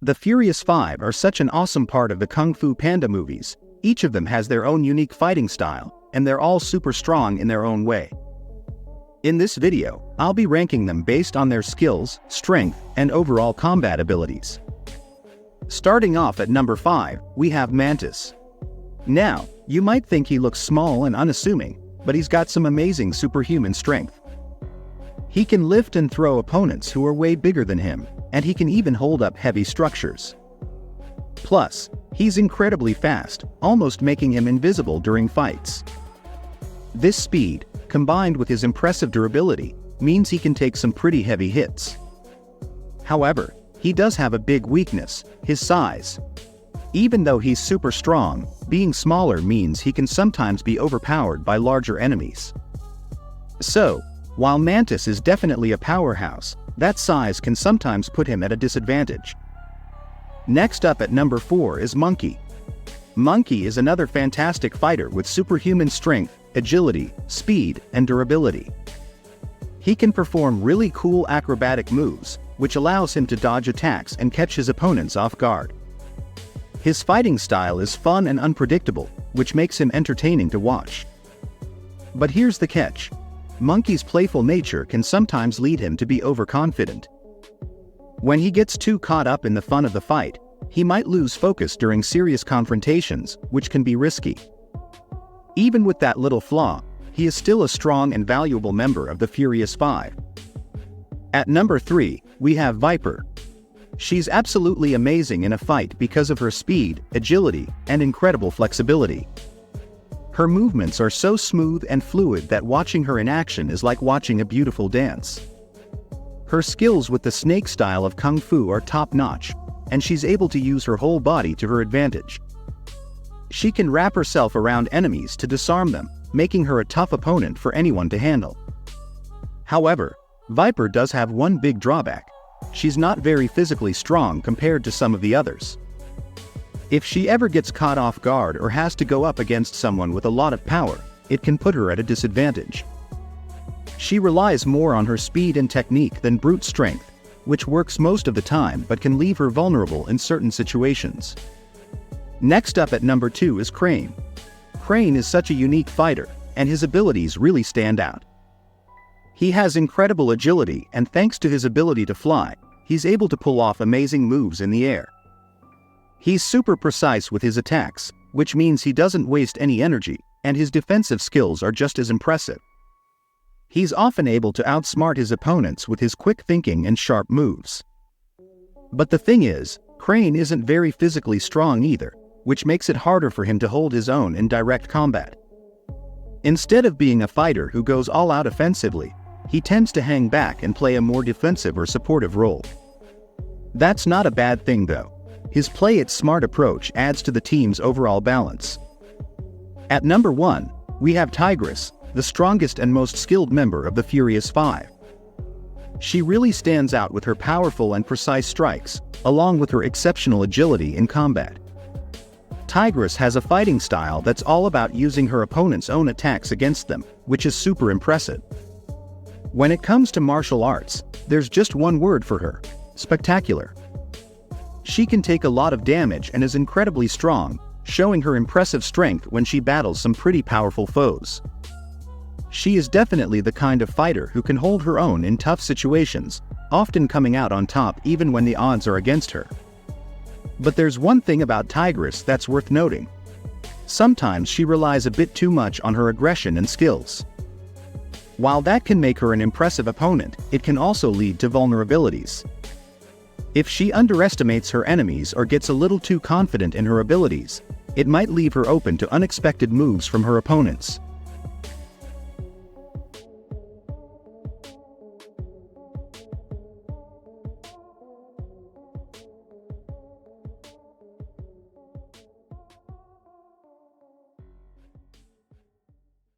The Furious Five are such an awesome part of the Kung Fu Panda movies. Each of them has their own unique fighting style, and they're all super strong in their own way. In this video, I'll be ranking them based on their skills, strength, and overall combat abilities. Starting off at number 5, we have Mantis. Now, you might think he looks small and unassuming, but he's got some amazing superhuman strength. He can lift and throw opponents who are way bigger than him, and he can even hold up heavy structures. Plus, he's incredibly fast, almost making him invisible during fights. This speed, combined with his impressive durability, means he can take some pretty heavy hits. However, he does have a big weakness: his size. Even though he's super strong, being smaller means he can sometimes be overpowered by larger enemies. So, while Mantis is definitely a powerhouse, that size can sometimes put him at a disadvantage. Next up at number 4 is Monkey. Monkey is another fantastic fighter with superhuman strength, agility, speed, and durability. He can perform really cool acrobatic moves, which allows him to dodge attacks and catch his opponents off guard. His fighting style is fun and unpredictable, which makes him entertaining to watch. But here's the catch: Monkey's playful nature can sometimes lead him to be overconfident. When he gets too caught up in the fun of the fight, he might lose focus during serious confrontations, which can be risky. Even with that little flaw, he is still a strong and valuable member of the Furious Five. At number 3, we have Viper. She's absolutely amazing in a fight because of her speed, agility, and incredible flexibility. Her movements are so smooth and fluid that watching her in action is like watching a beautiful dance. Her skills with the snake style of Kung Fu are top-notch, and she's able to use her whole body to her advantage. She can wrap herself around enemies to disarm them, making her a tough opponent for anyone to handle. However, Viper does have one big drawback: she's not very physically strong compared to some of the others. If she ever gets caught off guard or has to go up against someone with a lot of power, it can put her at a disadvantage. She relies more on her speed and technique than brute strength, which works most of the time but can leave her vulnerable in certain situations. Next up at number 2 is Crane. Crane is such a unique fighter, and his abilities really stand out. He has incredible agility, and thanks to his ability to fly, he's able to pull off amazing moves in the air. He's super precise with his attacks, which means he doesn't waste any energy, and his defensive skills are just as impressive. He's often able to outsmart his opponents with his quick thinking and sharp moves. But the thing is, Crane isn't very physically strong either, which makes it harder for him to hold his own in direct combat. Instead of being a fighter who goes all out offensively, he tends to hang back and play a more defensive or supportive role. That's not a bad thing though. His play-it-smart approach adds to the team's overall balance. At number 1, we have Tigress, the strongest and most skilled member of the Furious Five. She really stands out with her powerful and precise strikes, along with her exceptional agility in combat. Tigress has a fighting style that's all about using her opponent's own attacks against them, which is super impressive. When it comes to martial arts, there's just one word for her: spectacular. She can take a lot of damage and is incredibly strong, showing her impressive strength when she battles some pretty powerful foes. She is definitely the kind of fighter who can hold her own in tough situations, often coming out on top even when the odds are against her. But there's one thing about Tigress that's worth noting. Sometimes she relies a bit too much on her aggression and skills. While that can make her an impressive opponent, it can also lead to vulnerabilities. If she underestimates her enemies or gets a little too confident in her abilities, it might leave her open to unexpected moves from her opponents.